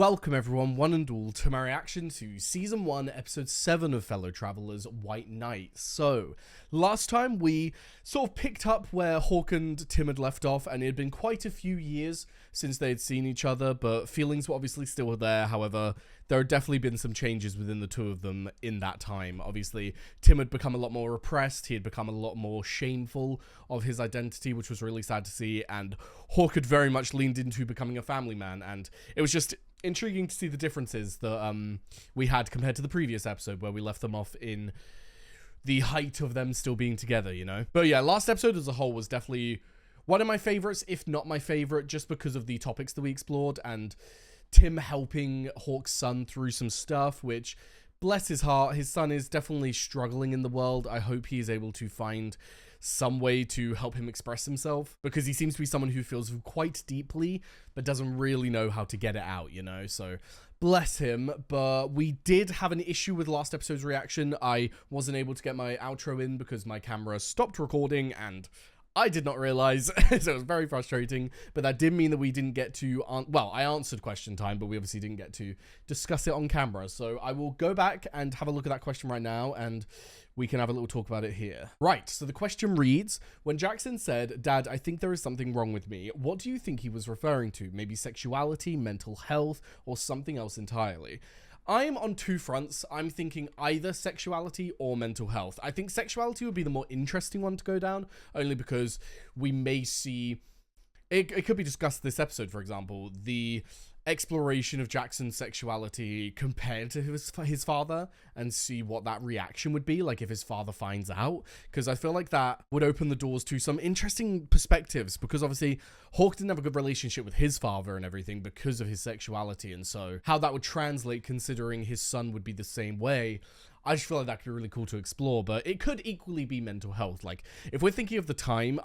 Welcome everyone, one and all, to my reaction to Season 1, Episode 7 of Fellow Travelers, White Knight. So, last time we sort of picked up where Hawk and Tim had left off, and it had been quite a few years since they had seen each other, but feelings were obviously still there. However, there had definitely been some changes within the two of them in that time. Obviously, Tim had become a lot more repressed, he had become a lot more shameful of his identity, which was really sad to see, and Hawk had very much leaned into becoming a family man, and it was just intriguing to see the differences that we had compared to the previous episode where we left them off in the height of them still being together, you know? But yeah, last episode as a whole was definitely one of my favorites, if not my favorite, just because of the topics that we explored and Tim helping Hawk's son through some stuff, which, bless his heart, his son is definitely struggling in the world. I hope he is able to find some way to help him express himself, because he seems to be someone who feels quite deeply but doesn't really know how to get it out, you know? So bless him. But we did have an issue with last episode's reaction. I wasn't able to get my outro in because my camera stopped recording and I did not realize, so it was very frustrating, but that did mean that we didn't get to, well, I answered question time, but we obviously didn't get to discuss it on camera. So I will go back and have a look at that question right now, and we can have a little talk about it here. Right, so the question reads, when Jackson said, "Dad, I think there is something wrong with me," what do you think he was referring to? Maybe sexuality, mental health, or something else entirely? I'm on two fronts. I'm thinking either sexuality or mental health. I think sexuality would be the more interesting one to go down, only because we may see... It could be discussed this episode, for example, the exploration of Jackson's sexuality compared to his father, and see what that reaction would be, like if his father finds out, because I feel like that would open the doors to some interesting perspectives, because obviously Hawk didn't have a good relationship with his father and everything because of his sexuality, and so how that would translate considering his son would be the same way. I just feel like that could be really cool to explore, but it could equally be mental health. Like, if we're thinking of the time,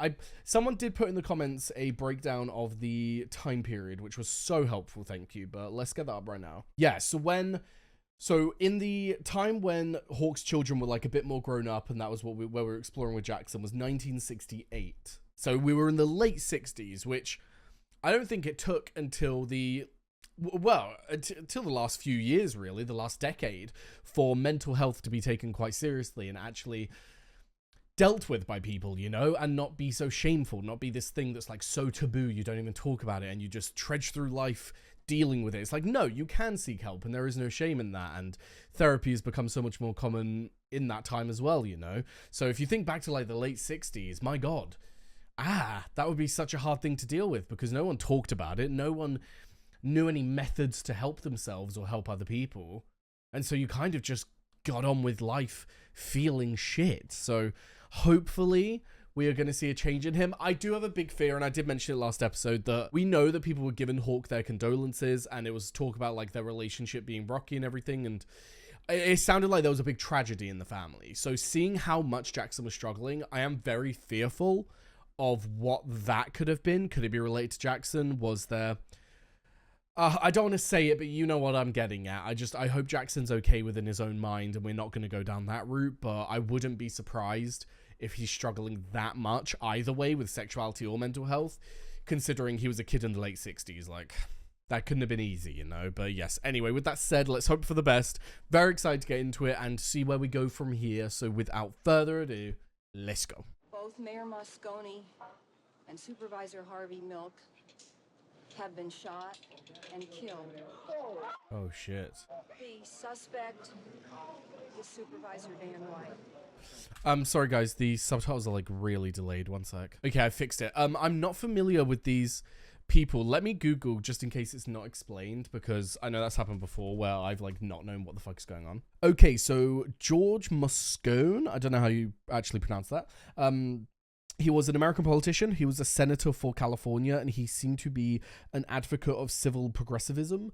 someone did put in the comments a breakdown of the time period, which was so helpful, thank you, but let's get that up right now. Yeah, so in the time when Hawk's children were like a bit more grown up, and that was where we were exploring with Jackson, was 1968. So we were in the late 60s, which I don't think it took until until the last few years, really, the last decade, for mental health to be taken quite seriously and actually dealt with by people, you know, and not be so shameful, not be this thing that's like so taboo you don't even talk about it and you just trudge through life dealing with it. It's like, no, you can seek help and there is no shame in that, and therapy has become so much more common in that time as well, you know? So if you think back to like the late 60s, my God, that would be such a hard thing to deal with because no one talked about it, no one knew any methods to help themselves or help other people, and so you kind of just got on with life feeling shit. So hopefully we are going to see a change in him. I do have a big fear, and I did mention it last episode, that we know that people were giving Hawk their condolences, and it was talk about like their relationship being rocky and everything, and it sounded like there was a big tragedy in the family. So seeing how much Jackson was struggling, I am very fearful of what that could have been. Could it be related to Jackson? Was there... I don't want to say it, but you know what I'm getting at. I hope Jackson's okay within his own mind and we're not going to go down that route, but I wouldn't be surprised if he's struggling that much either way with sexuality or mental health, considering he was a kid in the late 60s. Like, that couldn't have been easy, you know? But yes, anyway, with that said, let's hope for the best. Very excited to get into it and see where we go from here. So without further ado, let's go. Both Mayor Moscone and Supervisor Harvey Milk have been shot and killed. Oh shit. The suspect is Supervisor Dan White. Sorry guys, the subtitles are like really delayed. One sec. Okay, I fixed it. I'm not familiar with these people. Let me Google just in case it's not explained, because I know that's happened before where I've like not known what the fuck is going on. Okay, so George Moscone, I don't know how you actually pronounce that. He was an American politician. He was a senator for California, and he seemed to be an advocate of civil progressivism,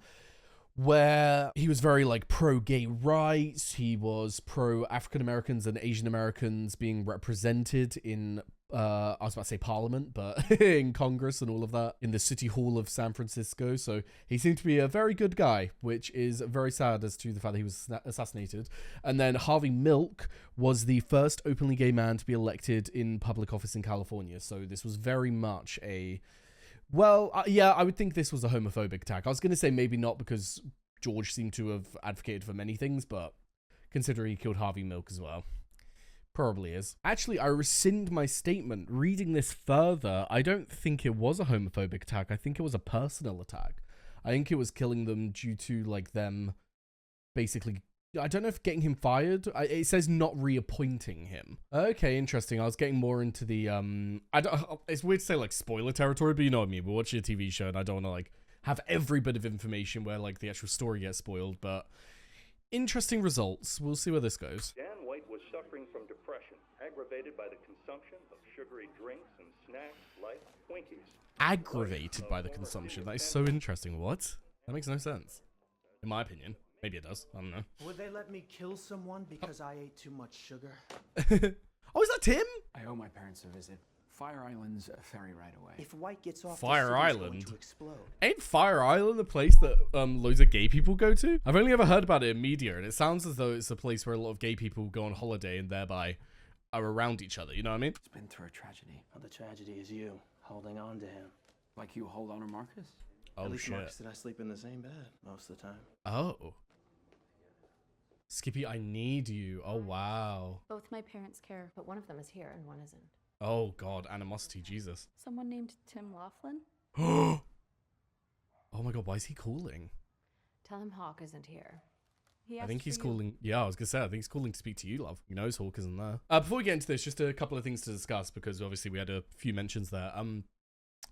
where he was very like pro-gay rights. He was pro-African Americans and Asian Americans being represented in, I was about to say Parliament, but in Congress and all of that, in the City Hall of San Francisco. So he seemed to be a very good guy, which is very sad as to the fact that he was assassinated. And then Harvey Milk was the first openly gay man to be elected in public office in California. So this was very much a Well, yeah, I would think this was a homophobic attack. I was going to say maybe not because George seemed to have advocated for many things, but considering he killed Harvey Milk as well, probably is. Actually, I rescind my statement. Reading this further, I don't think it was a homophobic attack. I think it was a personal attack. I think it was killing them due to, like, them basically... I don't know if getting him fired. It says not reappointing him. Okay, interesting. I was getting more into the it's weird to say like spoiler territory, but you know what I mean. We're watching a TV show, and I don't want to like have every bit of information where like the actual story gets spoiled. But interesting results. We'll see where this goes. Dan White was suffering from depression, aggravated by the consumption of sugary drinks and snacks like Twinkies. Aggravated by the consumption. That is so interesting. What? That makes no sense, in my opinion. Maybe it does. I don't know. Would they let me kill someone because I ate too much sugar? Oh, is that Tim? I owe my parents a visit. Fire Island's a ferry ride away. If White gets off, Fire the city's Island? going to explode. Ain't Fire Island the place that loads of gay people go to? I've only ever heard about it in media, and it sounds as though it's a place where a lot of gay people go on holiday and thereby are around each other. You know what I mean? It's been through a tragedy. Well, the tragedy is you holding on to him. Like you hold on to Marcus? Oh, At least shit. Marcus and I sleep in the same bed most of the time. Oh. Skippy, I need you. Oh, wow. Both my parents care, but one of them is here and one isn't. Oh, God. Animosity. Jesus. Someone named Tim Laughlin? Oh, my God. Why is he calling? Tell him Hawk isn't here. I think he's calling. Yeah, I was going to say, I think he's calling to speak to you, love. He knows Hawk isn't there. Before we get into this, just a couple of things to discuss, because obviously we had a few mentions there.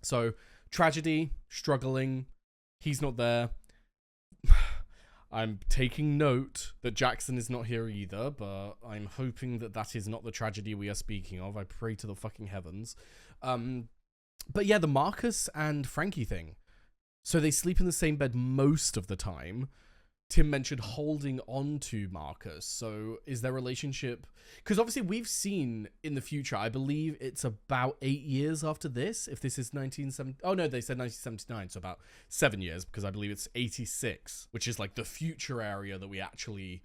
So, tragedy, struggling. He's not there. I'm taking note that Jackson is not here either, but I'm hoping that that is not the tragedy we are speaking of. I pray to the fucking heavens. But yeah, the Marcus and Frankie thing. So they sleep in the same bed most of the time. Tim mentioned holding on to Marcus. So is their relationship... Because obviously we've seen in the future, I believe it's about 8 years after this. If this is 1970... Oh, no, they said 1979. So about 7 years, because I believe it's 86, which is like the future area that we actually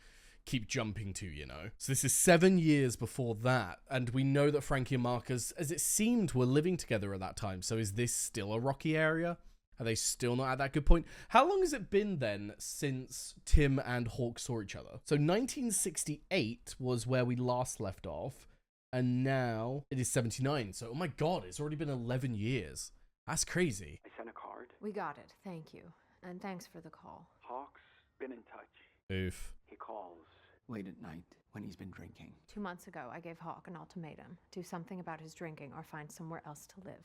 keep jumping to, you know? So this is 7 years before that. And we know that Frankie and Marcus, as it seemed, were living together at that time. So is this still a rocky area? Are they still not at that good point? How long has it been then since Tim and Hawk saw each other? So 1968 was where we last left off. And now it is 79. So, oh my God, it's already been 11 years. That's crazy. I sent a card. We got it. Thank you. And thanks for the call. Hawk's been in touch. Oof. He calls late at night when he's been drinking. 2 months ago, I gave Hawk an ultimatum. Do something about his drinking or find somewhere else to live.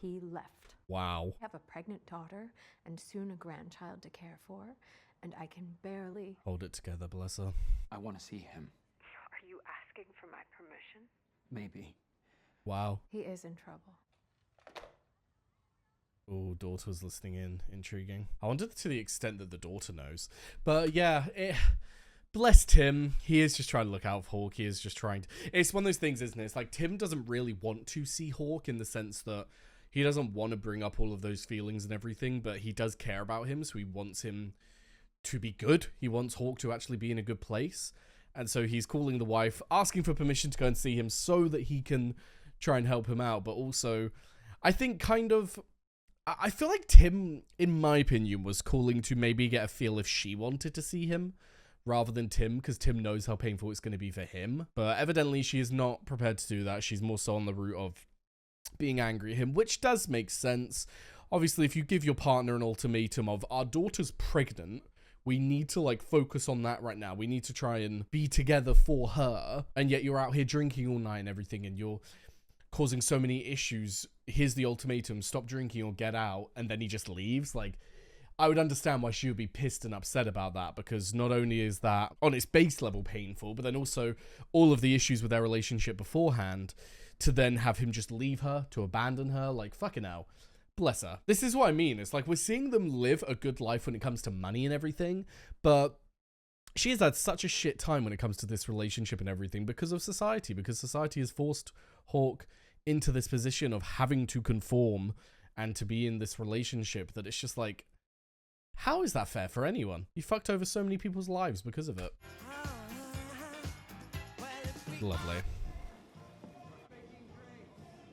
He left. Wow. I have a pregnant daughter and soon a grandchild to care for, and I can barely... Hold it together, bless her. I want to see him. Are you asking for my permission? Maybe. Wow. He is in trouble. Oh, daughter was listening in. Intriguing. I wonder to the extent that the daughter knows. But yeah, bless Tim. He is just trying to look out for Hawk. He is just trying to... It's one of those things, isn't it? It's like Tim doesn't really want to see Hawk in the sense that he doesn't want to bring up all of those feelings and everything, but he does care about him, so he wants him to be good. He wants Hawk to actually be in a good place. And so he's calling the wife, asking for permission to go and see him so that he can try and help him out. But also, I think I feel like Tim, in my opinion, was calling to maybe get a feel if she wanted to see him rather than Tim, because Tim knows how painful it's going to be for him. But evidently she is not prepared to do that. She's more so on the route of being angry at him, which does make sense. Obviously, if you give your partner an ultimatum of, our daughter's pregnant, we need to like focus on that right now. We need to try and be together for her. And yet you're out here drinking all night and everything, and you're causing so many issues. Here's the ultimatum, stop drinking or get out. And then he just leaves. Like, I would understand why she would be pissed and upset about that, because not only is that on its base level painful, but then also all of the issues with their relationship beforehand, to then have him just leave her, to abandon her, like, fucking hell. Bless her. This is what I mean. It's like we're seeing them live a good life when it comes to money and everything, but she has had such a shit time when it comes to this relationship and everything because of society, because society has forced Hawk into this position of having to conform and to be in this relationship that it's just like, how is that fair for anyone? You fucked over so many people's lives because of it. Lovely.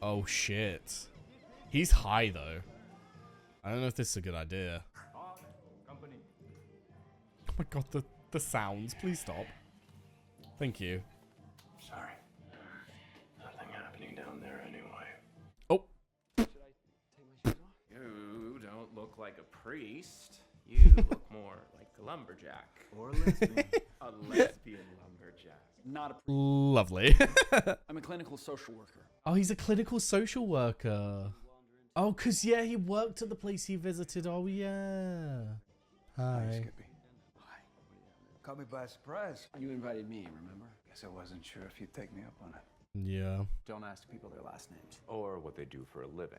Oh shit. He's high though. I don't know if this is a good idea. Company. Oh my god, the sounds. Please stop. Thank you. Sorry. Nothing happening down there anyway. Oh. You don't look like a priest. You look more like a lumberjack. Or lesbian. A lesbian lumberjack. Not a priest. Lovely. I'm a clinical social worker. Oh, he's a clinical social worker. Oh, because, yeah, he worked at the place he visited. Oh, yeah. Hi. Skippy. Hi. Caught me by surprise. You invited me, remember? Guess I wasn't sure if you'd take me up on it. Yeah. Don't ask people their last names. Or what they do for a living.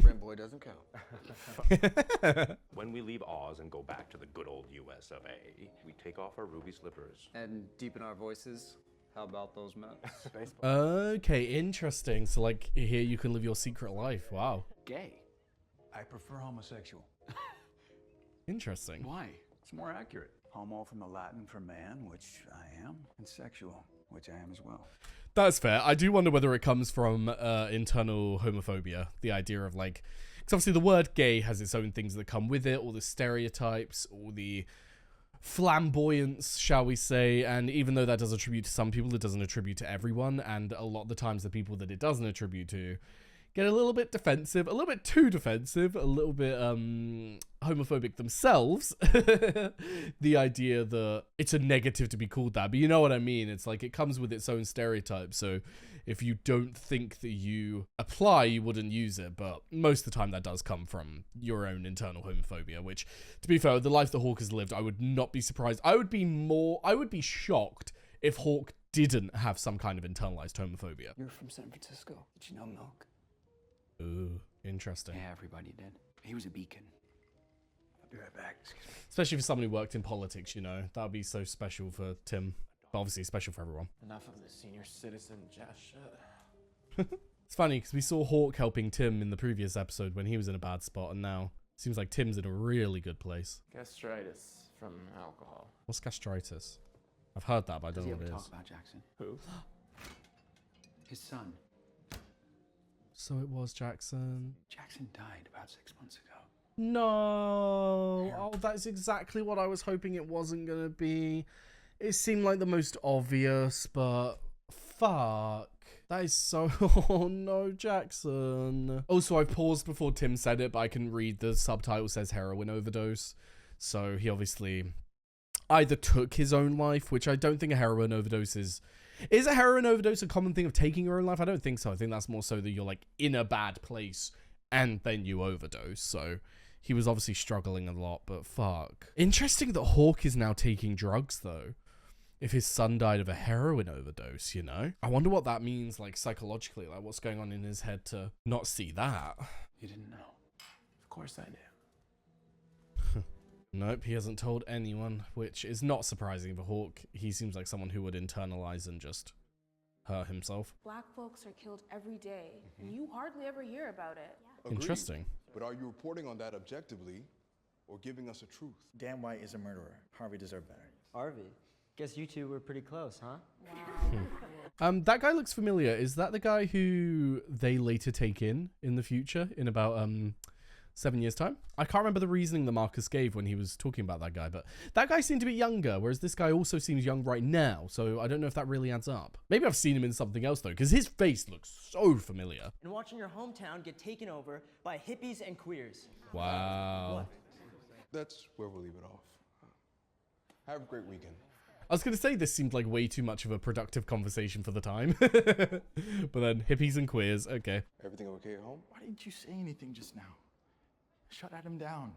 Brent Boy doesn't count. When we leave Oz and go back to the good old US of A, we take off our ruby slippers. And deepen our voices. How about those Mets? Okay, interesting. So, like, here you can live your secret life. Wow. Gay. I prefer homosexual. Interesting. Why? It's more accurate. Homo from the Latin for man, which I am, and sexual, which I am as well. That's fair. I do wonder whether it comes from internal homophobia. The idea of, like, because obviously the word gay has its own things that come with it, all the stereotypes, all the flamboyance, shall we say, and even though that does attribute to some people, it doesn't attribute to everyone, and a lot of the times the people that it doesn't attribute to get a little bit defensive, a little bit too defensive, a little bit homophobic themselves. The idea that it's a negative to be called that, but you know what I mean. It's like it comes with its own stereotype, so if you don't think that you apply, you wouldn't use it, but most of the time that does come from your own internal homophobia, which, to be fair, the life that Hawk has lived, I would not be surprised. I would be shocked if Hawk didn't have some kind of internalized homophobia. You're from San Francisco. Did you know Milk? Ooh, interesting. Yeah, everybody did. He was a beacon. I'll be right back. Excuse me. Especially for someone who worked in politics, you know. That would be so special for Tim. But obviously special for everyone. Enough of the senior citizen gesture. It's funny because we saw Hawk helping Tim in the previous episode when he was in a bad spot, and now it seems like Tim's in a really good place. Gastritis from alcohol. What's gastritis? I've heard that, but I don't know Does he what ever it talk is. about Jackson? Who? His son. So it was Jackson. Jackson died about 6 months ago. No. Oh, that's exactly what I was hoping it wasn't going to be. It seemed like the most obvious, but fuck. That is so... Oh no, Jackson. Also, I paused before Tim said it, but I can read the subtitle says heroin overdose. So he obviously either took his own life, which I don't think a heroin overdose is... Is a heroin overdose a common thing of taking your own life? I don't think so. I think that's more so that you're like in a bad place and then you overdose. So he was obviously struggling a lot, but fuck. Interesting that Hawk is now taking drugs though. If his son died of a heroin overdose, you know? I wonder what that means, like, psychologically. Like, what's going on in his head to not see that? You didn't know. Of course I knew. Nope, he hasn't told anyone, which is not surprising for Hawk. He seems like someone who would internalize and just hurt himself. Black folks are killed every day, and you hardly ever hear about it. Agreed. Interesting. But are you reporting on that objectively or giving us a truth? Dan White is a murderer. Harvey deserved better. Harvey? Guess you two were pretty close, huh? Wow. That guy looks familiar. Is that the guy who they later take in the future in about 7 years time? I can't remember the reasoning that Marcus gave when he was talking about that guy, but that guy seemed to be younger, whereas this guy also seems young right now, so I don't know if that really adds up. Maybe I've seen him in something else though, because his face looks so familiar. And watching your hometown get taken over by hippies and queers. Wow. What? That's where we'll leave it off. Have a great weekend. I was going to say this seemed like way too much of a productive conversation for the time. But then hippies and queers, okay. Everything okay at home? Why didn't you say anything just now? Shut Adam down.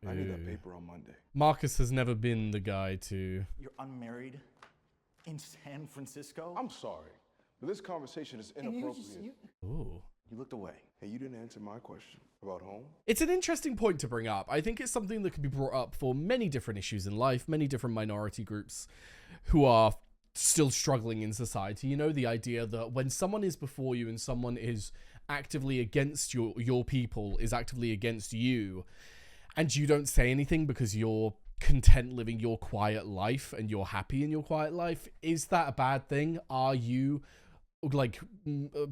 I need that paper on Monday. Marcus has never been the guy to... You're unmarried in San Francisco? I'm sorry, but this conversation is inappropriate. Ooh. You looked away. Hey, you didn't answer my question about home. It's an interesting point to bring up. I think it's something that could be brought up for many different issues in life, many different minority groups who are still struggling in society. You know, the idea that when someone is before you and someone is actively against your people, is actively against you, and you don't say anything because you're content living your quiet life and you're happy in your quiet life, is that a bad thing? Are you like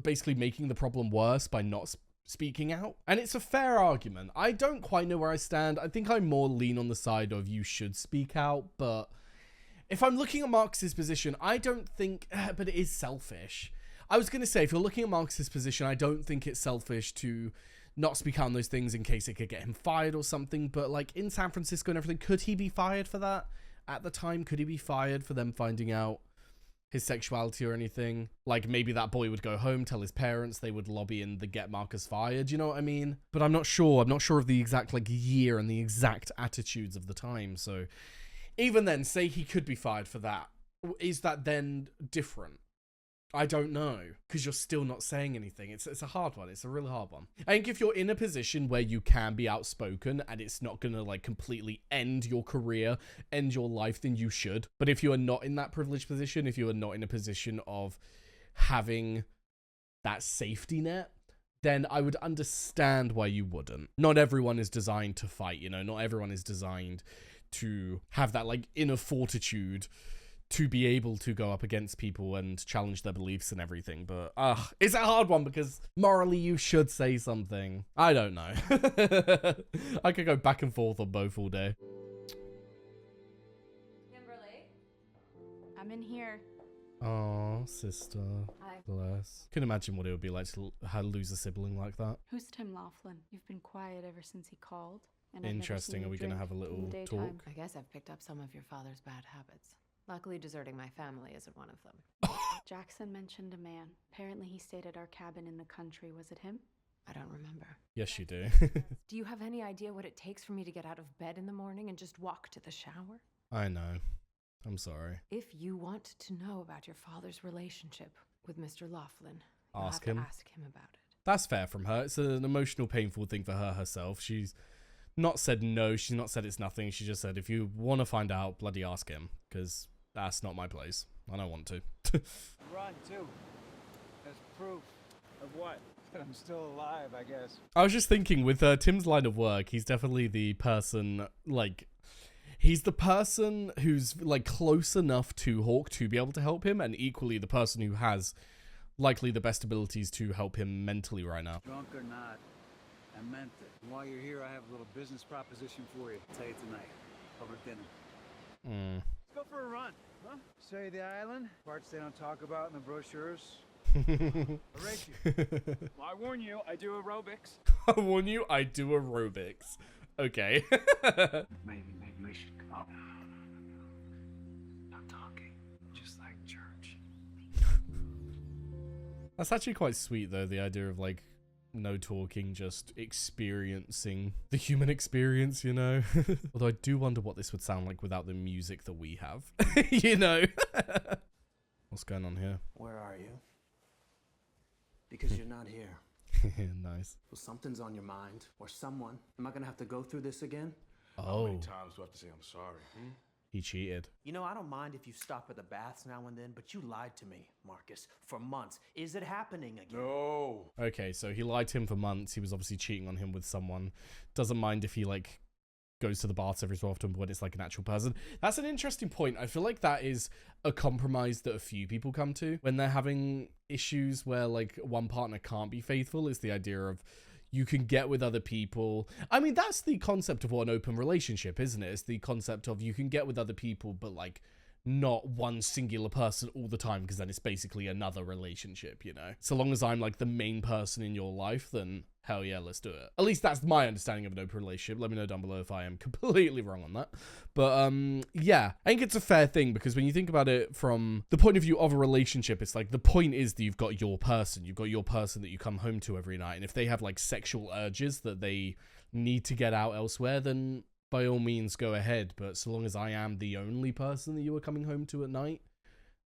basically making the problem worse by not speaking out. And it's a fair argument. I don't quite know where I stand. I think I more lean on the side of you should speak out, but if I'm looking at Marcus's position, I don't think, but it is selfish. I was going to say, if you're looking at Marcus's position, I don't think it's selfish to not speak out on those things in case it could get him fired or something. But like in San Francisco and everything, could he be fired for that at the time? Could he be fired for them finding out his sexuality or anything? Like maybe that boy would go home, tell his parents, they would lobby in the get Marcus fired. You know what I mean? But I'm not sure. I'm not sure of the exact like year and the exact attitudes of the time. So even then, say he could be fired for that. Is that then different? I don't know, because you're still not saying anything. It's a hard one. It's a really hard one. I think if you're in a position where you can be outspoken and it's not going to like completely end your career, end your life, then you should. But if you are not in that privileged position, if you are not in a position of having that safety net, then I would understand why you wouldn't. Not everyone is designed to fight, you know, not everyone is designed to have that like inner fortitude to be able to go up against people and challenge their beliefs and everything. But it's a hard one because morally you should say something. I don't know. I could go back and forth on both all day. Kimberly? I'm in here. Oh, sister. Hi. Bless. Can imagine what it would be like to lose a sibling like that. Who's Tim Laughlin? You've been quiet ever since he called. And I've never Interesting. seen Are you we going to drink have a in little the daytime. talk? I guess I've picked up some of your father's bad habits. Luckily, deserting my family isn't one of them. Jackson mentioned a man. Apparently he stayed at our cabin in the country. Was it him? I don't remember. Yes, you do. Do you have any idea what it takes for me to get out of bed in the morning and just walk to the shower? I know. I'm sorry. If you want to know about your father's relationship with Mr. Laughlin, Ask you'll him. have to ask him about it. That's fair from her. It's an emotional, painful thing for her herself. She's not said no. She's not said it's nothing. She just said, if you want to find out, bloody ask him. Because that's not my place. I don't want to. Run, too. That's proof. Of what? That I'm still alive, I guess. I was just thinking, with Tim's line of work, he's definitely the person, like, he's the person who's, like, close enough to Hawk to be able to help him, and equally the person who has, likely, the best abilities to help him mentally right now. Drunk or not, I meant it. And while you're here, I have a little business proposition for you. I'll tell you tonight. Over dinner. Let's go for a run, huh? Say the island. Parts they don't talk about in the brochures. I'll race you. Well, I warn you, I do aerobics. I warn you, I do aerobics. Okay. Maybe we should go. No talking. Just like church. That's actually quite sweet, though, the idea of, like, no talking, just experiencing the human experience, you know? Although I do wonder what this would sound like without the music that we have, you know? What's going on here? Where are you? Because you're not here. Nice. Well, something's on your mind, or someone. Am I gonna have to go through this again? How many times do I have to say I'm sorry? He cheated. You know, I don't mind if you stop at the baths now and then, but you lied to me, Marcus, for months. Is it happening again? No. Okay, so he lied to him for months. He was obviously cheating on him with someone. Doesn't mind if he, like, goes to the baths every so often when it's, like, an actual person. That's an interesting point. I feel like that is a compromise that a few people come to when they're having issues where, like, one partner can't be faithful. It's the idea of you can get with other people. I mean, that's the concept of what an open relationship, isn't it? It's the concept of you can get with other people, but, like, not one singular person all the time, because then it's basically another relationship, you know? So long as I'm, like, the main person in your life, then hell yeah, let's do it. At least that's my understanding of an open relationship. Let me know down below if I am completely wrong on that. But, yeah, I think it's a fair thing, because when you think about it from the point of view of a relationship, it's like, the point is that you've got your person. You've got your person that you come home to every night. And if they have, like, sexual urges that they need to get out elsewhere, then by all means go ahead. But so long as I am the only person that you are coming home to at night,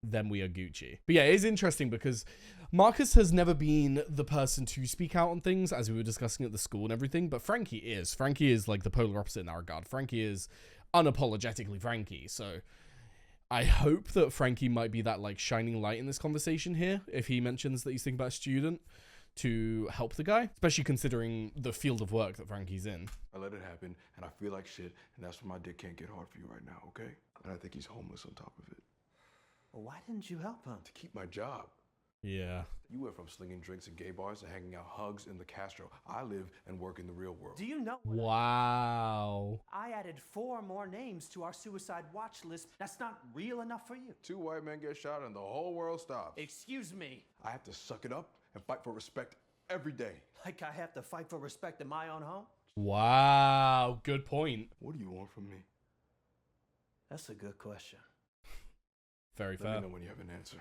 then we are Gucci. But yeah, it is interesting because Marcus has never been the person to speak out on things, as we were discussing at the school and everything, but Frankie is. Frankie is like the polar opposite in that regard. Frankie is unapologetically Frankie. So I hope that Frankie might be that, like, shining light in this conversation here, if he mentions that he's thinking about a student to help the guy, especially considering the field of work that Frankie's in. I let it happen, and I feel like shit, and that's why my dick can't get hard for you right now, okay? And I think he's homeless on top of it. Well, why didn't you help him? To keep my job. Yeah. You went from slinging drinks in gay bars to hanging out hugs in the Castro. I live and work in the real world. Do you know? Wow. I added 4 more names to our suicide watch list. That's not real enough for you. 2 white men get shot and the whole world stops. Excuse me. I have to suck it up and fight for respect every day. Like I have to fight for respect in my own home? Wow. Good point. What do you want from me? That's a good question. Very fair. Let me know when you have an answer.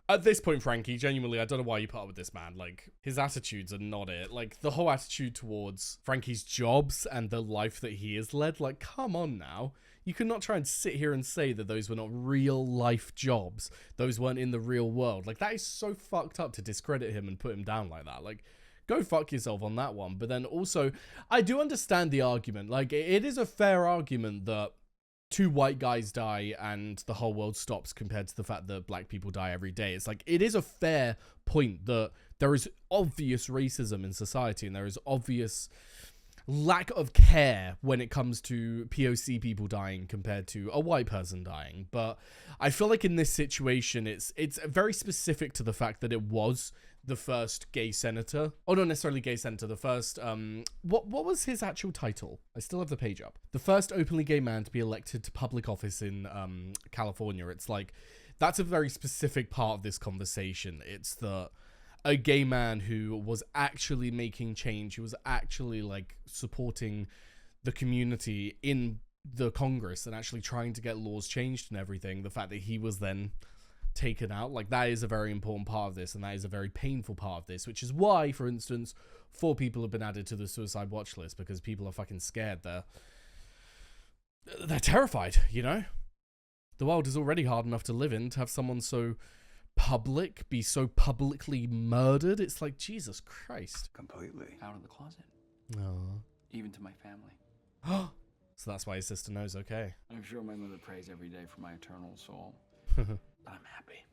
At this point, Frankie, genuinely, I don't know why you put up with this man. Like, his attitudes are not it. Like, the whole attitude towards Frankie's jobs and the life that he has led, like, come on now. You could not try and sit here and say that those were not real life jobs. Those weren't in the real world. Like, that is so fucked up to discredit him and put him down like that. Like, go fuck yourself on that one. But then also, I do understand the argument. Like, it is a fair argument that 2 white guys die and the whole world stops compared to the fact that black people die every day. It's like, it is a fair point that there is obvious racism in society and there is obvious lack of care when it comes to POC people dying compared to a white person dying. But I feel like in this situation, it's very specific to the fact that it was the first gay senator. Oh, not necessarily gay senator. The first, what was his actual title? I still have the page up. The first openly gay man to be elected to public office in California. It's like, that's a very specific part of this conversation. It's a gay man who was actually making change, who was actually like supporting the community in the Congress and actually trying to get laws changed and everything. The fact that he was then taken out, like, that is a very important part of this, and that is a very painful part of this, which is why, for instance, 4 people have been added to the suicide watch list, because people are fucking scared. They're terrified, you know? The world is already hard enough to live in. To have someone so public be so publicly murdered, it's like, Jesus Christ. Completely out of the closet. Oh. Even to my family. So that's why his sister knows, okay. I'm sure my mother prays every day for my eternal soul. But I'm happy.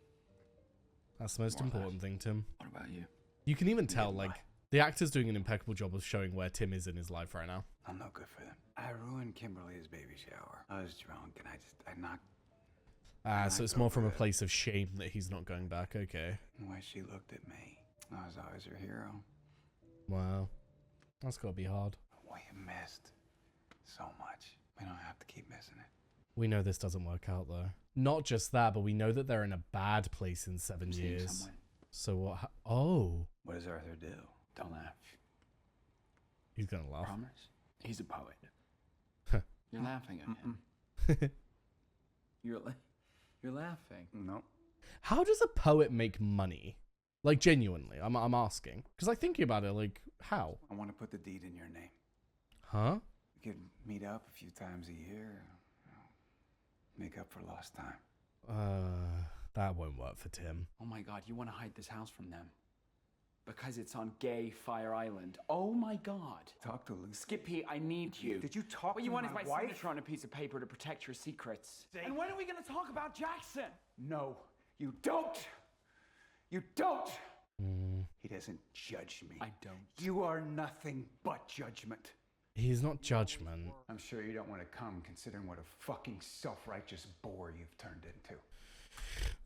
That's the most important thing, Tim. What about you? You can even tell, like, the actor's doing an impeccable job of showing where Tim is in his life right now. I'm no good for them. I ruined Kimberly's baby shower. I was drunk and I knocked. So it's more from a place of shame that he's not going back, okay. The way she looked at me, I was always her hero. Wow. That's gotta be hard. We missed so much. We don't have to keep missing it. We know this doesn't work out, though. Not just that, but we know that they're in a bad place in 7 years. So what? Oh. What does Arthur do? Don't laugh. He's gonna laugh. Promise? He's a poet. You're laughing at him. You're laughing. No. How does a poet make money? Like, genuinely, I'm asking. Because, like, thinking about it, like, how? I want to put the deed in your name. Huh? We could meet up a few times a year. Make up for lost time. That won't work for Tim. Oh my God, you want to hide this house from them? Because it's on Gay Fire Island. Oh my God. Talk to Lucy. Skippy, I need you. Did you talk what to you want my is my wife? signature on a piece of paper to protect your secrets. And when are we going to talk about Jackson? No, you don't. You don't. He doesn't judge me. I don't. You are nothing but judgment. He's not judgment. I'm sure you don't want to come, considering what a fucking self-righteous bore you've turned into.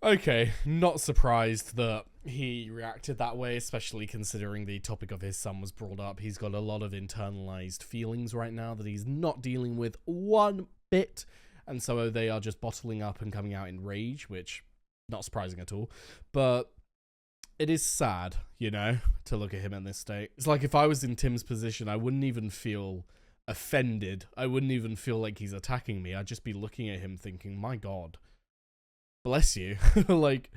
Okay, not surprised that he reacted that way, especially considering the topic of his son was brought up. He's got a lot of internalized feelings right now that he's not dealing with one bit, and so they are just bottling up and coming out in rage, which, not surprising at all. But it is sad, you know, to look at him in this state. It's like if I was in Tim's position, I wouldn't even feel offended. I wouldn't even feel like he's attacking me. I'd just be looking at him thinking, my God, bless you. Like,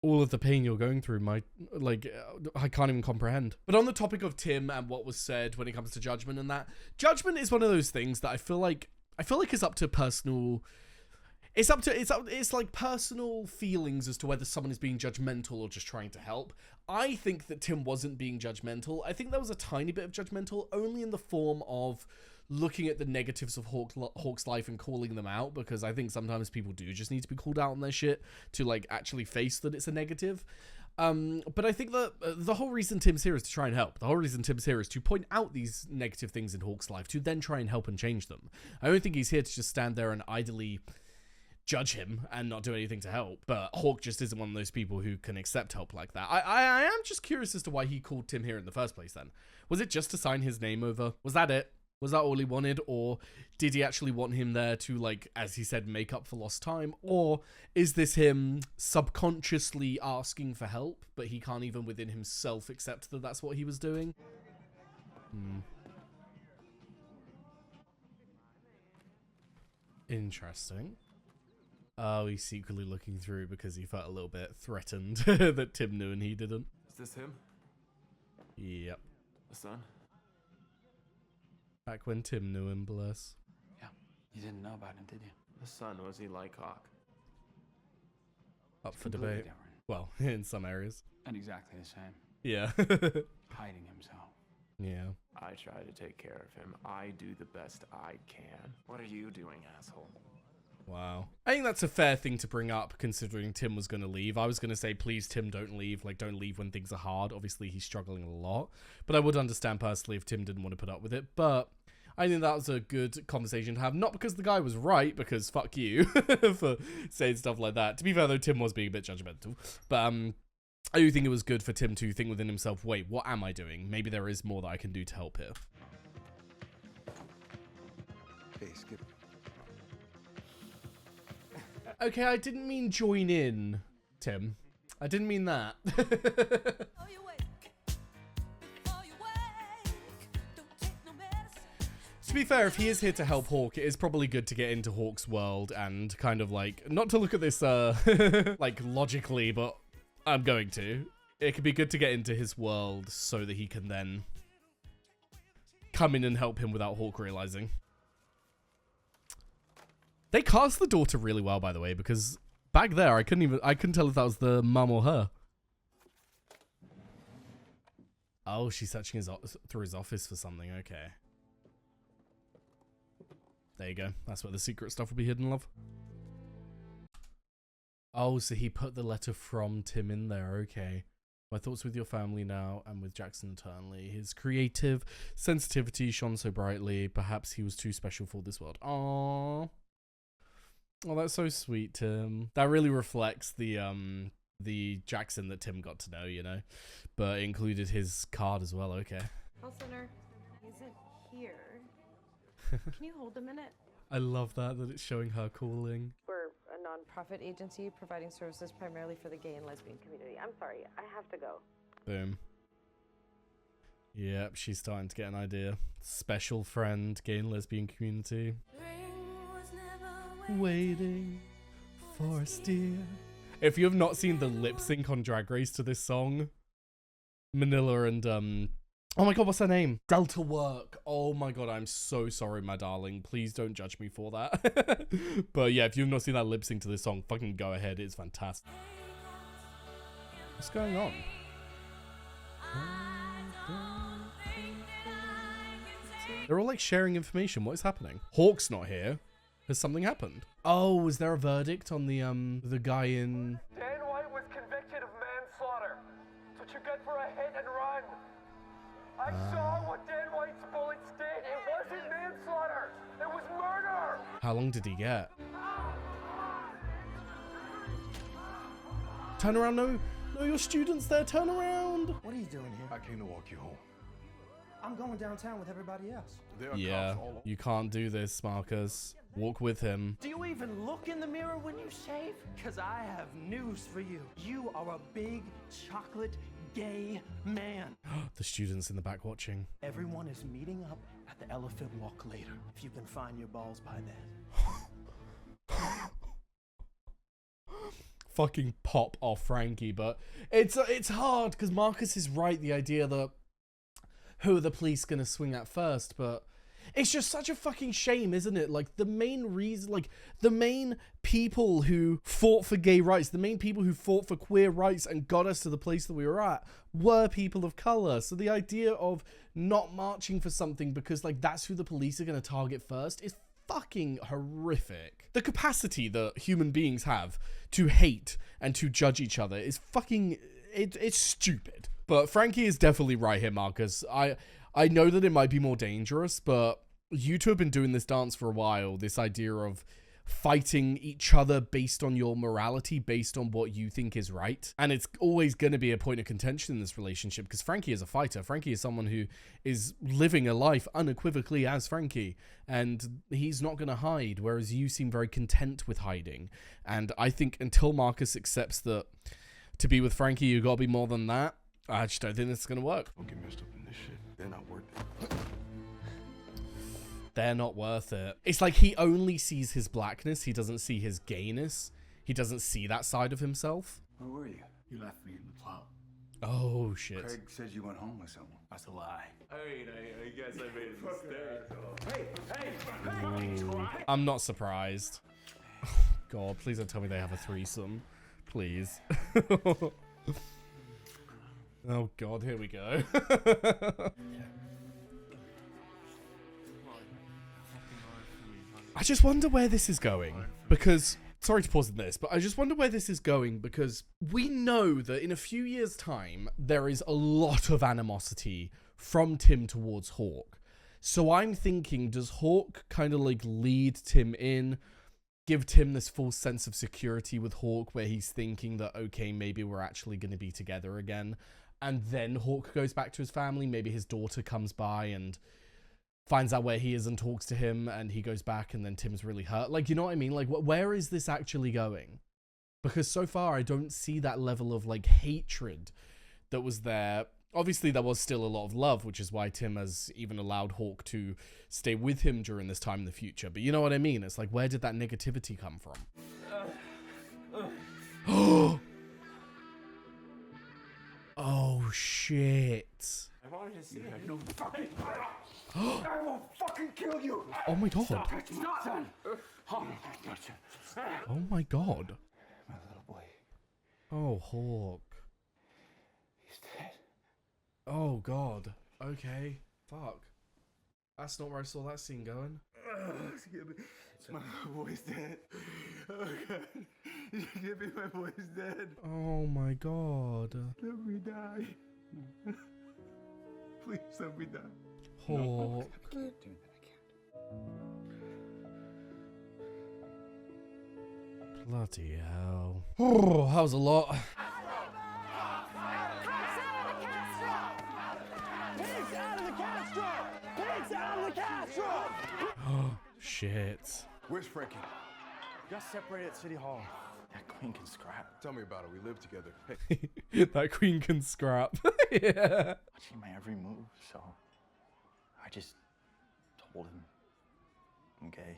all of the pain you're going through, I can't even comprehend. But on the topic of Tim and what was said when it comes to judgment and that, judgment is one of those things that I feel like it's up to personal... It's like personal feelings as to whether someone is being judgmental or just trying to help. I think that Tim wasn't being judgmental. I think there was a tiny bit of judgmental, only in the form of looking at the negatives of Hawk's life and calling them out, because I think sometimes people do just need to be called out on their shit to, like, actually face that it's a negative. But I think that the whole reason Tim's here is to try and help. The whole reason Tim's here is to point out these negative things in Hawk's life, to then try and help and change them. I don't think he's here to just stand there and idly judge him and not do anything to help. But Hawk just isn't one of those people who can accept help like that. I am just curious as to why he called Tim here in the first place then. Was it just to sign his name over? Was that it? Was that all he wanted? Or did he actually want him there to, like, as he said, make up for lost time? Or is this him subconsciously asking for help, but he can't even within himself accept that that's what he was doing? Interesting. Oh, he's secretly looking through because he felt a little bit threatened that Tim knew and he didn't. Is this him? Yep. The son? Back when Tim knew him, bless. Yeah. You didn't know about him, did you? The son, was he like Hawk? Up for Completely debate. different. Well, in some areas. And exactly the same. Yeah. Hiding himself. Yeah. I try to take care of him. I do the best I can. What are you doing, asshole? Wow. I think that's a fair thing to bring up considering Tim was going to leave. I was going to say, please, Tim, don't leave. Like, don't leave when things are hard. Obviously, he's struggling a lot. But I would understand personally if Tim didn't want to put up with it. But I think that was a good conversation to have. Not because the guy was right, because fuck you for saying stuff like that. To be fair, though, Tim was being a bit judgmental. But I do think it was good for Tim to think within himself, wait, what am I doing? Maybe there is more that I can do to help here. Hey, Skip. Okay, I didn't mean join in, Tim. I didn't mean that. To be fair, if he is here to help Hawk, it is probably good to get into Hawk's world and kind of like, not to look at this like logically, but I'm going to. It could be good to get into his world so that he can then come in and help him without Hawk realizing. They cast the daughter really well, by the way, because back there I couldn't tell if that was the mum or her. Oh, she's searching through his office for something. Okay. There you go. That's where the secret stuff will be hidden, love. Oh, so he put the letter from Tim in there. Okay. My thoughts with your family now and with Jackson eternally. His creative sensitivity shone so brightly. Perhaps he was too special for this world. Aww. Oh, that's so sweet, Tim. That really reflects the Jackson that Tim got to know, you know, but included his card as well. Okay. Call center isn't here. Can you hold a minute? I love that it's showing her calling. We're a non-profit agency providing services primarily for the gay and lesbian community. I'm sorry, I have to go. Boom. Yep, she's starting to get an idea. Special friend, gay and lesbian community. Waiting for a steer. If you have not seen the lip sync on Drag Race to this song, Manila and oh my god, what's her name? Delta Work. Oh my god, I'm so sorry, my darling. Please don't judge me for that. But yeah, if you've not seen that lip sync to this song, fucking go ahead. It's fantastic. What's going on? They're all like sharing information. What is happening? Hawk's not here. Has something happened? Oh, is there a verdict on the guy in... Dan White was convicted of manslaughter. That's what you get for a hit and run. I saw what Dan White's bullets did. It wasn't manslaughter. It was murder. How long did he get? Turn around, no, your students there, turn around. What are you doing here? I came to walk you home. I'm going downtown with everybody else. Yeah, you can't do this, Marcus. Walk with him. Do you even look in the mirror when you shave? Because I have news for you. You are a big chocolate gay man. The students in the back watching. Everyone is meeting up at the Elephant Walk later, if you can find your balls by then. Fucking pop off Frankie, but it's hard because Marcus is right. The idea that who are the police gonna swing at first, but it's just such a fucking shame, isn't it? Like, the main reason, like, the main people who fought for gay rights, the main people who fought for queer rights and got us to the place that we were at were people of color. So the idea of not marching for something because, like, that's who the police are going to target first is fucking horrific. The capacity that human beings have to hate and to judge each other is fucking, it's stupid. But Frankie is definitely right here, Marcus. I know that it might be more dangerous, but you two have been doing this dance for a while. This idea of fighting each other based on your morality, based on what you think is right. And it's always going to be a point of contention in this relationship because Frankie is a fighter. Frankie is someone who is living a life unequivocally as Frankie, and he's not going to hide, whereas you seem very content with hiding. And I think until Marcus accepts that to be with Frankie, you got to be more than that, I just don't think this is going to work. Don't get messed up in this shit. They're not worth it. They're not worth it. It's like he only sees his blackness. He doesn't see his gayness. He doesn't see that side of himself. Where were you? You left me in the pub. Oh, shit. Craig said you went home with someone. That's a lie. I guess I made a mistake. Hey! I'm not surprised. God, please don't tell me they have a threesome. Please. Oh, God, here we go. I just wonder where this is going because, sorry to pause on this, but I just wonder where this is going because we know that in a few years' time, there is a lot of animosity from Tim towards Hawk. So I'm thinking, does Hawk kind of like lead Tim in, give Tim this false sense of security with Hawk where he's thinking that, okay, maybe we're actually going to be together again. And then Hawk goes back to his family. Maybe his daughter comes by and finds out where he is and talks to him, and he goes back, and then Tim's really hurt. Like, you know what I mean? Like, where is this actually going? Because so far, I don't see that level of, like, hatred that was there. Obviously, there was still a lot of love, which is why Tim has even allowed Hawk to stay with him during this time in the future. But you know what I mean? It's like, where did that negativity come from? Oh, shit. I wanted to see it. No fucking. I will fucking kill you. Oh my God. Stop it. Son. Oh my God. My little boy. Oh, Hawk. He's dead. Oh God. Okay. Fuck. That's not where I saw that scene going. My boy's dead. Oh God. Give me, my boy's dead. Oh my God. Let me die. Please let me die. Hawk. No, I can't do that. Bloody hell. Oh, that was a lot. Pigs out of the Castro! Pigs out of the Castro! Oh, shit. Where's Frankie? Got separated at City Hall. That queen can scrap. Tell me about it. We live together. Hey. That queen can scrap. Yeah. Watching my every move, so I just told him I'm gay.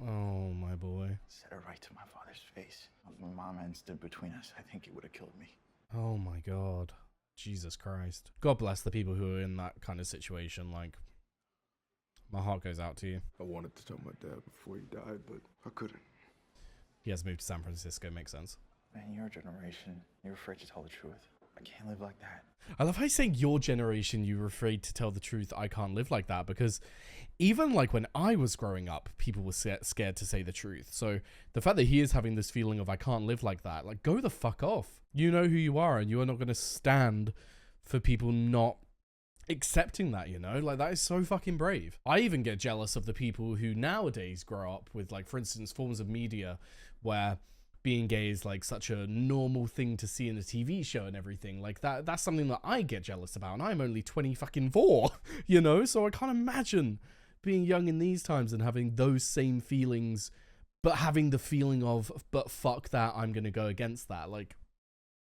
Oh, my boy. Said it right to my father's face. If my mom hadn't stood between us, I think it would have killed me. Oh, my God. Jesus Christ. God bless the people who are in that kind of situation. Like, my heart goes out to you. I wanted to tell my dad before he died, but I couldn't. He has moved to San Francisco, makes sense. Man, your generation, you're afraid to tell the truth. I can't live like that. I love how you say your generation, you were afraid to tell the truth. I can't live like that, because even like when I was growing up, people were scared to say the truth. So the fact that he is having this feeling of I can't live like that, like go the fuck off. You know who you are, and you are not going to stand for people not accepting that, you know? Like, that is so fucking brave. I even get jealous of the people who nowadays grow up with, like, for instance, forms of media where being gay is like such a normal thing to see in a TV show and everything. Like, that's something that I get jealous about, and I'm only 24, you know? So I can't imagine being young in these times and having those same feelings, but having the feeling of, but fuck that, I'm gonna go against that. Like,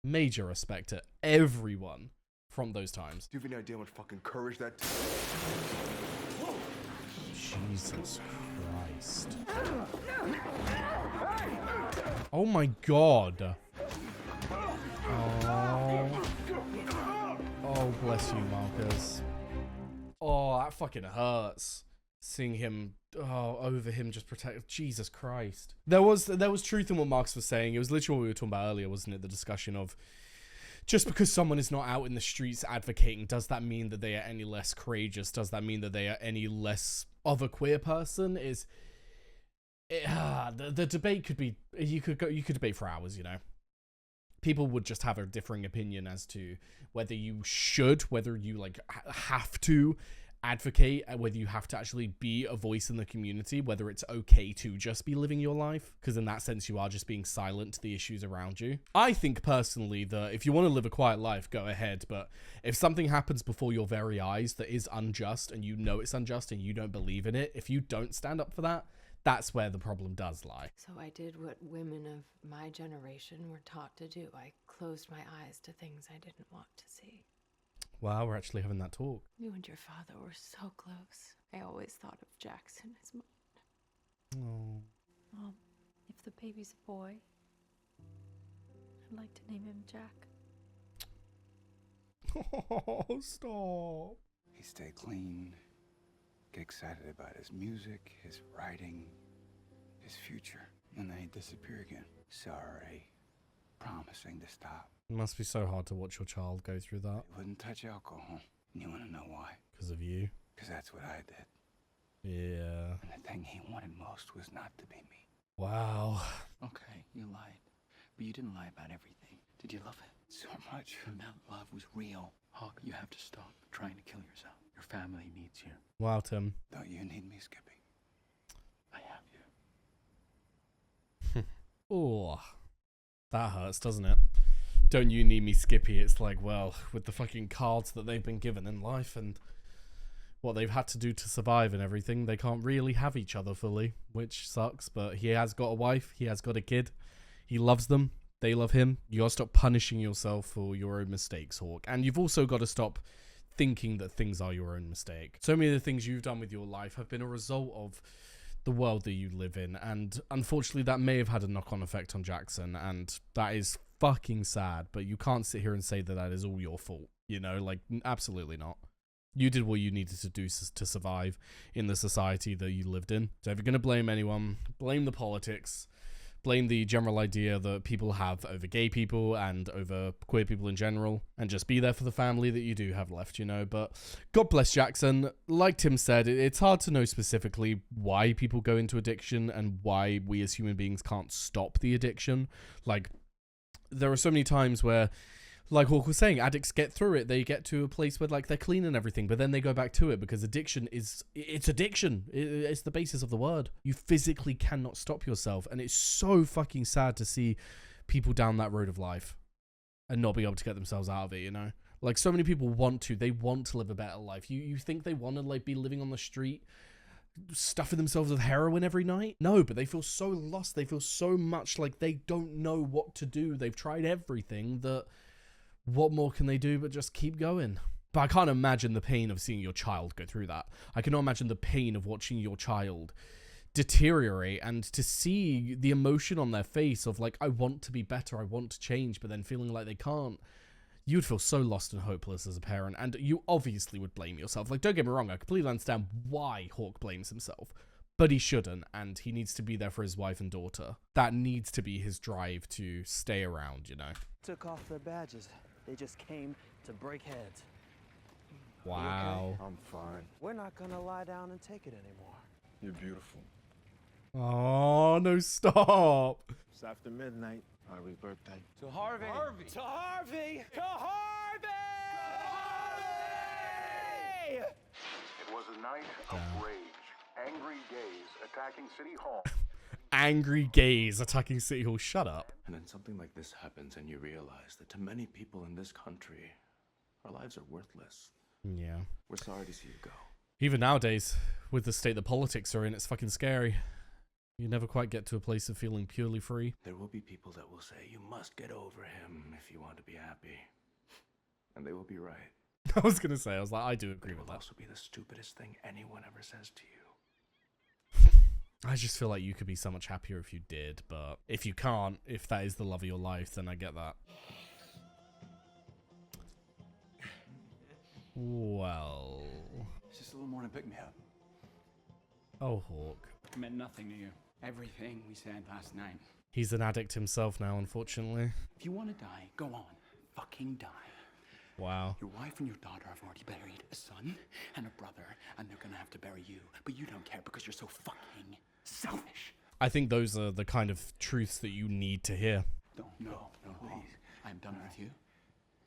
major respect to everyone from those times. Do you have any idea how much fucking courage that takes? Jesus Christ. Oh my God. Oh, bless you, Marcus. Oh, that fucking hurts. Seeing him, over him just protect. Jesus Christ. There was truth in what Marcus was saying. It was literally what we were talking about earlier, wasn't it? The discussion of, just because someone is not out in the streets advocating, does that mean that they are any less courageous? Does that mean that they are any less of a queer person? The debate could be, you could debate for hours, you know. People would just have a differing opinion as to whether you should, whether you like have to advocate, whether you have to actually be a voice in the community, whether it's okay to just be living your life, because in that sense you are just being silent to the issues around you. I think personally that if you want to live a quiet life, go ahead, but if something happens before your very eyes that is unjust and you know it's unjust and you don't believe in it, if you don't stand up for that, that's where the problem does lie. So I did what women of my generation were taught to do. I closed my eyes to things I didn't want to see. Wow, we're actually having that talk. You and your father were so close. I always thought of Jackson as mine. Oh. Mom, if the baby's a boy, I'd like to name him Jack. Oh, stop. He stayed clean, get excited about his music, his writing, his future, and then he'd disappear again. Sorry, promising to stop. It must be so hard to watch your child go through that. He wouldn't touch alcohol. And you want to know why? Because of you. Because that's what I did. Yeah. And the thing he wanted most was not to be me. Wow. Okay, you lied. But you didn't lie about everything. Did you love it? So much. And that love was real. Hawk, you have to stop trying to kill yourself. Your family needs you. Wow, Tim. Don't you need me, Skippy? I have you. Oh, that hurts, doesn't it? Don't you need me, Skippy? It's like, well, with the fucking cards that they've been given in life and what they've had to do to survive and everything, they can't really have each other fully, which sucks. But he has got a wife. He has got a kid. He loves them. They love him. You gotta stop punishing yourself for your own mistakes, Hawk. And you've also got to stop thinking that things are your own mistake. So many of the things you've done with your life have been a result of the world that you live in, and unfortunately that may have had a knock-on effect on Jackson, and that is fucking sad. But you can't sit here and say that that is all your fault, you know, like, absolutely not. You did what you needed to do to survive in the society that you lived in. So if you're going to blame anyone, blame the politics, blame the general idea that people have over gay people and over queer people in general, and just be there for the family that you do have left, you know. But God bless Jackson. Like Tim said, it's hard to know specifically why people go into addiction and why we as human beings can't stop the addiction. Like, there are so many times where, like Hawk was saying, addicts get through it. They get to a place where, like, they're clean and everything, but then they go back to it because addiction is, it's addiction. It's the basis of the word. You physically cannot stop yourself. And it's so fucking sad to see people down that road of life and not be able to get themselves out of it, you know? Like, so many people want to. They want to live a better life. You think they want to, like, be living on the street, stuffing themselves with heroin every night? No, but they feel so lost. They feel so much like they don't know what to do. They've tried everything that... what more can they do but just keep going? But I can't imagine the pain of seeing your child go through that. I cannot imagine the pain of watching your child deteriorate and to see the emotion on their face of, like, I want to be better, I want to change, but then feeling like they can't. You'd feel so lost and hopeless as a parent, and you obviously would blame yourself. Like, don't get me wrong, I completely understand why Hawk blames himself, but he shouldn't, and he needs to be there for his wife and daughter. That needs to be his drive to stay around, you know? Took off their badges. They just came to break heads. Wow. I'm fine. We're not gonna lie down and take it anymore. You're beautiful. Oh, no, stop. It's after midnight. Harvey's birthday. To Harvey. Harvey. To Harvey. To Harvey. It was a night of rage. Angry gays attacking City Hall. Angry gays attacking City Hall. Shut up. And then something like this happens and you realize that to many people in this country, our lives are worthless. Yeah. We're sorry to see you go. Even nowadays, with the state the politics are in, it's fucking scary. You never quite get to a place of feeling purely free. There will be people that will say you must get over him if you want to be happy. And they will be right. I was going to say, I do agree with It will that. also be the stupidest thing anyone ever says to you. I just feel like you could be so much happier if you did, but if you can't, if that is the love of your life, then I get that. Well... It's just a little more to pick me up. Oh, Hawk. It meant nothing to you. Everything we said last night. He's an addict himself now, unfortunately. If you want to die, go on. Fucking die. Wow. Your wife and your daughter have already buried a son and a brother, and they're gonna have to bury you. But you don't care because you're so fucking selfish. I think those are the kind of truths that you need to hear. No, please. I'm done with you.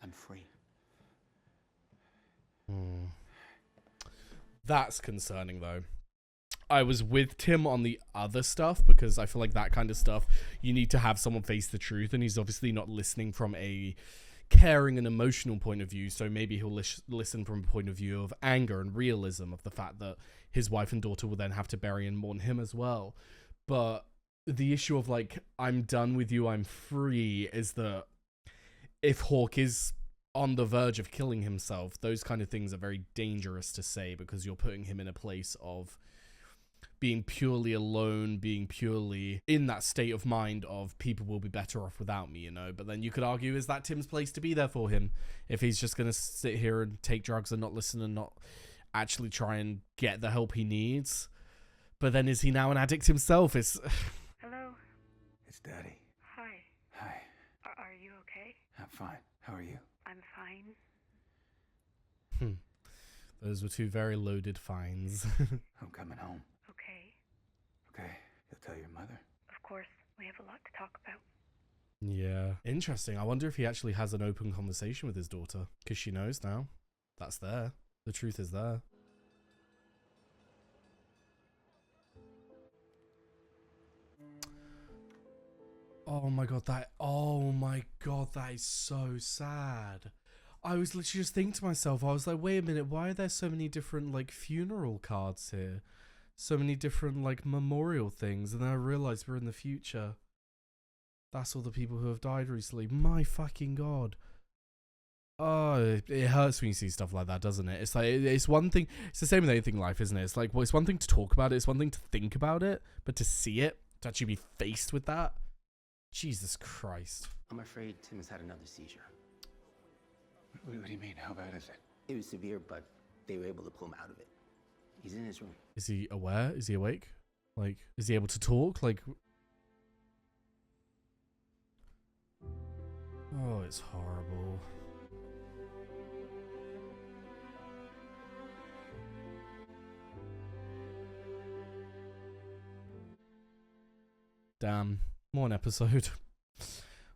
I'm free. That's concerning, though. I was with Tim on the other stuff because I feel like that kind of stuff, you need to have someone face the truth, and he's obviously not listening from a caring and emotional point of view, so maybe he'll listen from a point of view of anger and realism of the fact that his wife and daughter will then have to bury and mourn him as well. But the issue of like, I'm done with you, I'm free, is that if Hawk is on the verge of killing himself, those kind of things are very dangerous to say, because you're putting him in a place of being purely alone, being purely in that state of mind of people will be better off without me, you know. But then you could argue, is that Tim's place to be there for him if he's just going to sit here and take drugs and not listen and not actually try and get the help he needs? But then is he now an addict himself? It's Hello? It's Daddy. Hi. Hi. Are you okay? I'm fine. How are you? I'm fine. Those were two very loaded fines. I'm coming home. Okay. Okay. You'll tell your mother? Of course. We have a lot to talk about. Yeah. Interesting. I wonder if he actually has an open conversation with his daughter, because she knows now. That's there. The truth is there. Oh my god, that is so sad. I was literally just thinking to myself, I was like, wait a minute, why are there so many different, like, funeral cards here? So many different, like, memorial things. And then I realized we're in the future. That's all the people who have died recently. My fucking god. Oh, it hurts when you see stuff like that, doesn't it? It's like, it's one thing, it's the same with anything in life, isn't it? It's like, well, it's one thing to talk about it, it's one thing to think about it, but to see it, to actually be faced with that, Jesus Christ. I'm afraid Tim has had another seizure. What do you mean? How bad is it? It was severe, but they were able to pull him out of it. He's in his room. Is he aware? Is he awake? Like, is he able to talk? Like, oh, it's horrible. Damn, what an episode.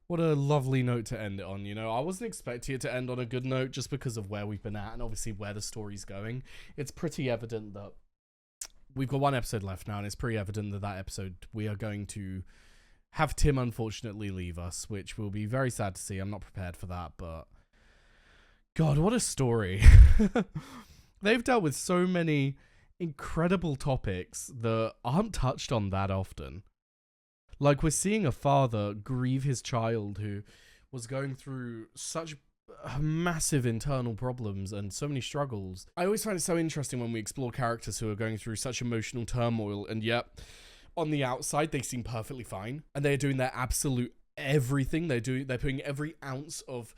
What a lovely note to end it on, you know. I wasn't expecting it to end on a good note just because of where we've been at and obviously where the story's going. It's pretty evident that we've got one episode left now, and it's pretty evident that that episode we are going to have Tim unfortunately leave us, which will be very sad to see. I'm not prepared for that, but God, what a story. They've dealt with so many incredible topics that aren't touched on that often. Like, we're seeing a father grieve his child who was going through such massive internal problems and so many struggles. I always find it so interesting when we explore characters who are going through such emotional turmoil, and yet on the outside they seem perfectly fine and they're doing their absolute everything. They're putting every ounce of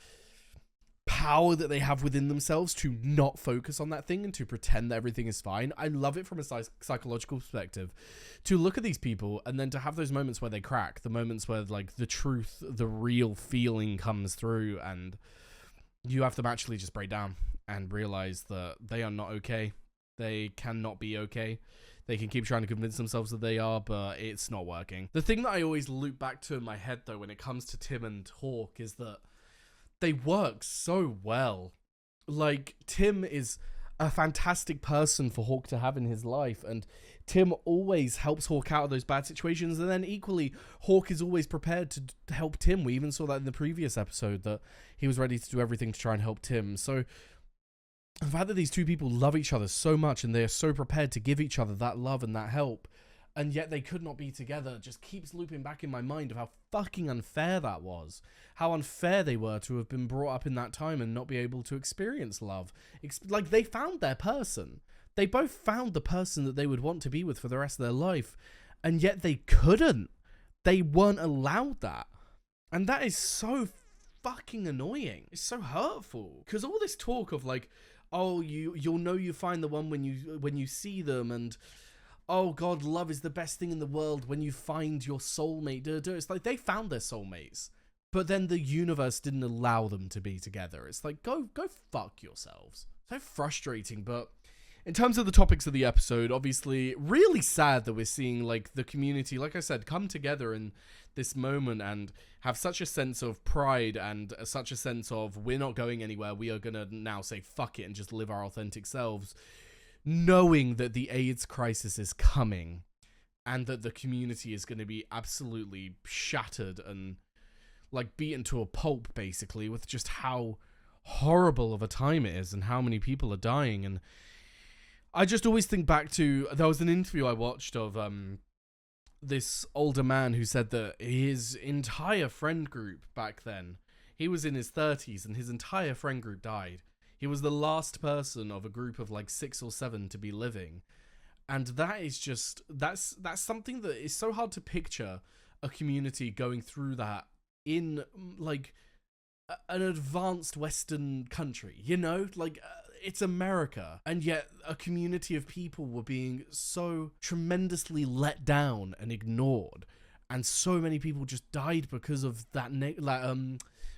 power that they have within themselves to not focus on that thing and to pretend that everything is fine. I love it from a psychological perspective to look at these people and then to have those moments where they crack, the moments where like the truth, the real feeling comes through, and you have them actually just break down and realize that they are not okay. They cannot be okay. They can keep trying to convince themselves that they are, but it's not working. The thing that I always loop back to in my head though when it comes to Tim and Hawk is that they work so well. Like, Tim is a fantastic person for Hawk to have in his life, and Tim always helps Hawk out of those bad situations, and then equally, Hawk is always prepared to help Tim. We even saw that in the previous episode, that he was ready to do everything to try and help Tim. So, the fact that these two people love each other so much, and they are so prepared to give each other that love and that help, and yet they could not be together, just keeps looping back in my mind of how fucking unfair that was. How unfair they were to have been brought up in that time and not be able to experience love. Like, they found their person. They both found the person that they would want to be with for the rest of their life, and yet they couldn't. They weren't allowed that. And that is so fucking annoying. It's so hurtful. Because all this talk of like, oh, you'll know you find the one when you see them, and oh God, love is the best thing in the world when you find your soulmate. It's like they found their soulmates, but then the universe didn't allow them to be together. It's like, go fuck yourselves. So frustrating. But in terms of the topics of the episode, obviously really sad that we're seeing like the community, like I said, come together in this moment and have such a sense of pride and such a sense of we're not going anywhere. We are going to now say fuck it and just live our authentic selves. knowing that the AIDS crisis is coming and that the community is going to be absolutely shattered and like beaten to a pulp, basically, with just how horrible of a time it is and how many people are dying. And I just always think back to, there was an interview I watched of this older man who said that his entire friend group back then, he was in his 30s and his entire friend group died. He was the last person of a group of like 6 or 7 to be living. And that is just, that's something that is so hard to picture, a community going through that in like an advanced Western country, you know, like it's America, and yet a community of people were being so tremendously let down and ignored, and so many people just died because of that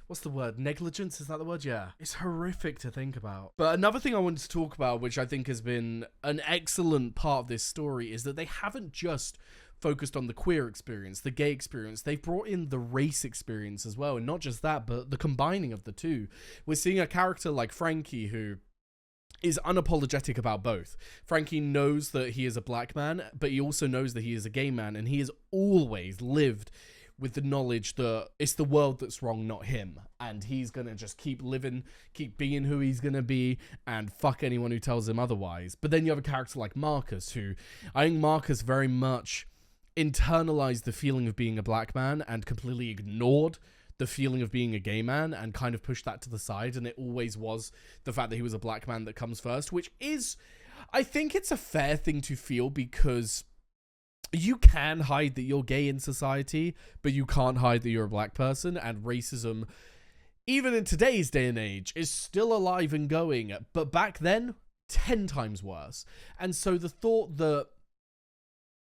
what's the word? Negligence? Is that the word? Yeah. It's horrific to think about. But another thing I wanted to talk about, which I think has been an excellent part of this story, is that they haven't just focused on the queer experience, the gay experience. They've brought in the race experience as well. And not just that, but the combining of the two. We're seeing a character like Frankie who is unapologetic about both. Frankie knows that he is a black man, but he also knows that he is a gay man. And he has always lived with the knowledge that it's the world that's wrong, not him. And he's going to just keep living, keep being who he's going to be, and fuck anyone who tells him otherwise. But then you have a character like Marcus, who I think Marcus very much internalized the feeling of being a black man and completely ignored the feeling of being a gay man and kind of pushed that to the side. And it always was the fact that he was a black man that comes first, which is, I think it's a fair thing to feel, because you can hide that you're gay in society, but you can't hide that you're a black person. And racism, even in today's day and age, is still alive and going, but back then 10 times worse. And so the thought that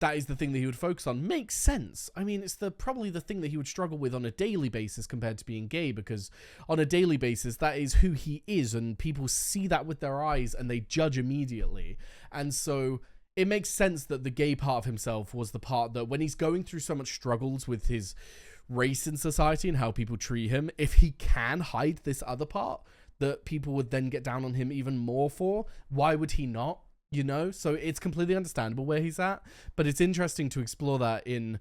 that is the thing that he would focus on makes sense. I mean, it's probably the thing that he would struggle with on a daily basis compared to being gay, because on a daily basis, that is who he is, and people see that with their eyes and they judge immediately. And so it makes sense that the gay part of himself was the part that, when he's going through so much struggles with his race in society and how people treat him, if he can hide this other part that people would then get down on him even more for, why would he not? You know, so it's completely understandable where he's at, but it's interesting to explore that in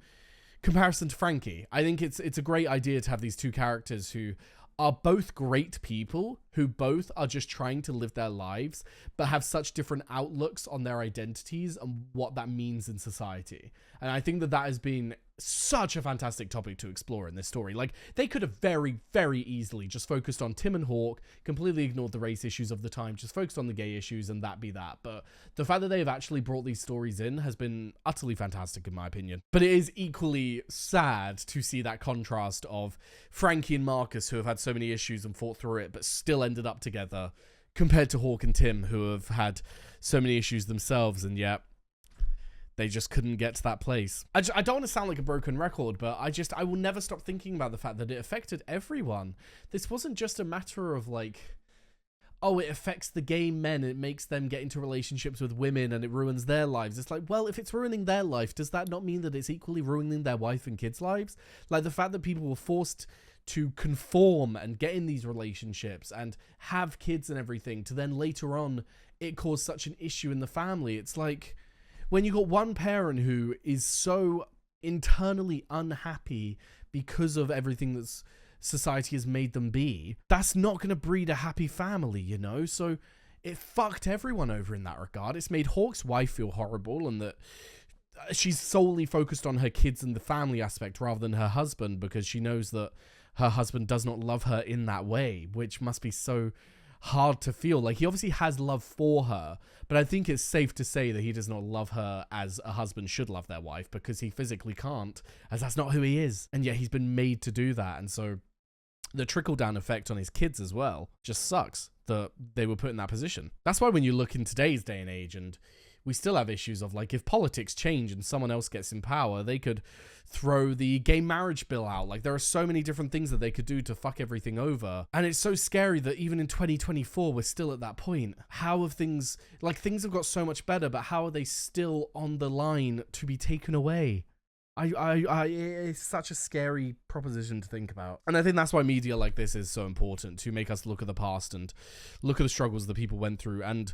comparison to Frankie. I think it's a great idea to have these two characters who are both great people, who both are just trying to live their lives, but have such different outlooks on their identities and what that means in society. And I think that that has been such a fantastic topic to explore in this story. Like, they could have very, very easily just focused on Tim and Hawk, completely ignored the race issues of the time, just focused on the gay issues, and that be that. But the fact that they've actually brought these stories in has been utterly fantastic, in my opinion. But it is equally sad to see that contrast of Frankie and Marcus, who have had so many issues and fought through it, but still ended up together, compared to Hawk and Tim, who have had so many issues themselves, and yet they just couldn't get to that place. I don't want to sound like a broken record, but I will never stop thinking about the fact that it affected everyone. This wasn't just a matter of like, oh, it affects the gay men, it makes them get into relationships with women and it ruins their lives. It's like, well, if it's ruining their life, does that not mean that it's equally ruining their wife and kids' lives? Like, the fact that people were forced to conform and get in these relationships and have kids and everything, to then later on it caused such an issue in the family. It's like, when you got one parent who is so internally unhappy because of everything that society has made them be, that's not going to breed a happy family, you know? So it fucked everyone over in that regard. It's made Hawk's wife feel horrible, and that she's solely focused on her kids and the family aspect rather than her husband, because she knows that her husband does not love her in that way, which must be so hard to feel. Like, he obviously has love for her, but I think it's safe to say that he does not love her as a husband should love their wife, because he physically can't, as that's not who he is. And yet he's been made to do that. And so the trickle-down effect on his kids as well just sucks that they were put in that position. That's why when you look in today's day and age, and we still have issues of, like, if politics change and someone else gets in power, they could throw the gay marriage bill out. Like, there are so many different things that they could do to fuck everything over. And it's so scary that even in 2024, we're still at that point. How have things, like, things have got so much better, but how are they still on the line to be taken away? It's such a scary proposition to think about. And I think that's why media like this is so important, to make us look at the past and look at the struggles that people went through and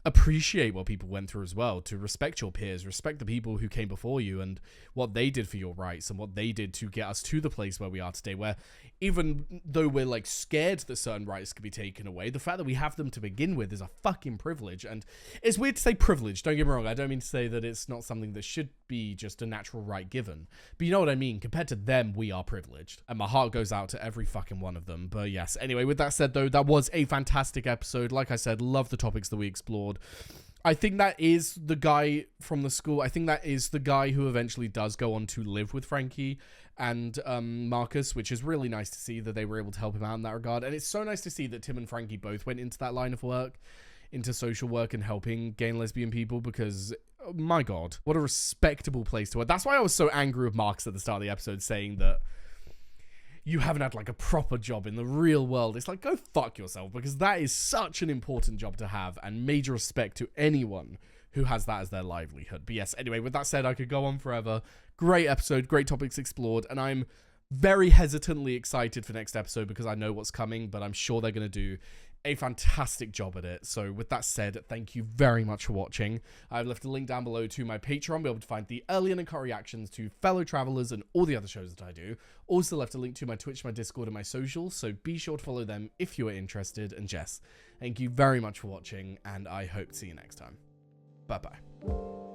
appreciate what people went through as well, to respect your peers, respect the people who came before you and what they did for your rights and what they did to get us to the place where we are today, where even though we're like scared that certain rights could be taken away, the fact that we have them to begin with is a fucking privilege. And it's weird to say privilege, don't get me wrong. I don't mean to say that it's not something that should be just a natural right given, but you know what I mean? Compared to them, we are privileged, and my heart goes out to every fucking one of them. But yes, anyway, with that said though, that was a fantastic episode. Like I said, love the topics that we explored. I think that is the guy from the school. I think that is the guy who eventually does go on to live with Frankie and Marcus, which is really nice to see that they were able to help him out in that regard. And it's so nice to see that Tim and Frankie both went into that line of work, into social work and helping gay and lesbian people, because oh my God, what a respectable place to work. That's why I was so angry with Marcus at the start of the episode, saying that you haven't had like a proper job in the real world. It's like, go fuck yourself, because that is such an important job to have, and major respect to anyone who has that as their livelihood. But yes, anyway, with that said, I could go on forever. Great episode, great topics explored, and I'm very hesitantly excited for next episode because I know what's coming, but I'm sure they're going to do a fantastic job at it. So with that said, thank you very much for watching. I've left a link down below to my Patreon, be able to find the early and uncut reactions to Fellow Travelers and all the other shows that I do. Also left a link to my Twitch, my Discord, and my socials, so be sure to follow them if you are interested. And Jess, thank you very much for watching, and I hope to see you next time. Bye bye.